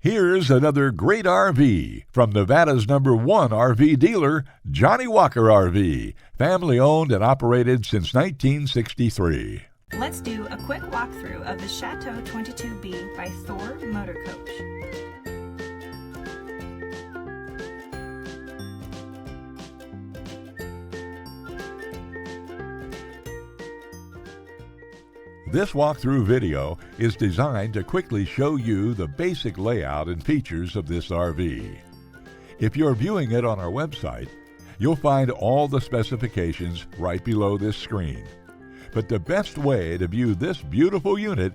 Here's another great RV from Nevada's #1 RV dealer, Johnnie Walker RV, family owned and operated since 1963. Let's do a quick walkthrough of the Chateau-22B by Thor Motor Coach. This walkthrough video is designed to quickly show you the basic layout and features of this RV. If you're viewing it on our website, you'll find all the specifications right below this screen. But the best way to view this beautiful unit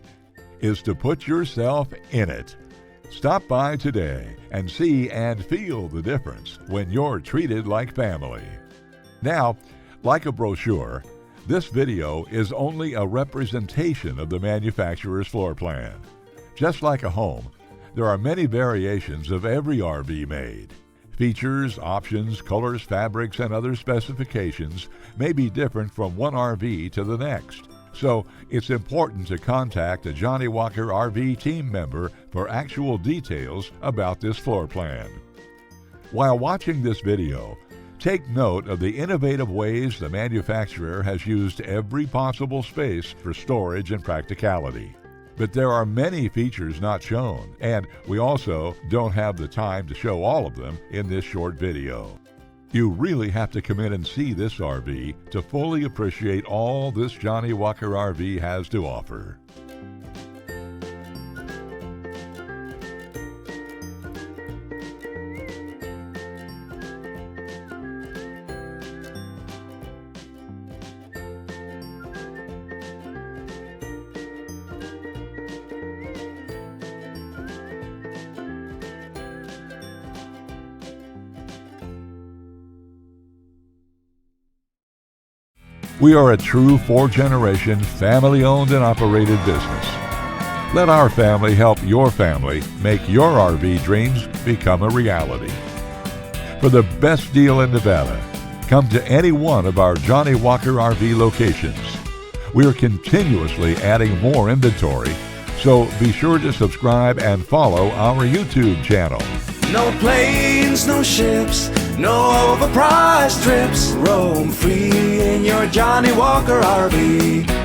is to put yourself in it. Stop by today and see and feel the difference when you're treated like family. Now, like a brochure, this video is only a representation of the manufacturer's floor plan. Just like a home, there are many variations of every RV made. Features, options, colors, fabrics, and other specifications may be different from one RV to the next. So it's important to contact a Johnnie Walker RV team member for actual details about this floor plan. While watching this video, take note of the innovative ways the manufacturer has used every possible space for storage and practicality. But there are many features not shown, and we also don't have the time to show all of them in this short video. You really have to come in and see this RV to fully appreciate all this Johnnie Walker RV has to offer. We are a true 4th-generation, family-owned and operated business. Let our family help your family make your RV dreams become a reality. For the best deal in Nevada, come to any one of our Johnnie Walker RV locations. We are continuously adding more inventory, so be sure to subscribe and follow our YouTube channel. No planes, no ships, no overpriced trips. Roam free in your Johnnie Walker RV.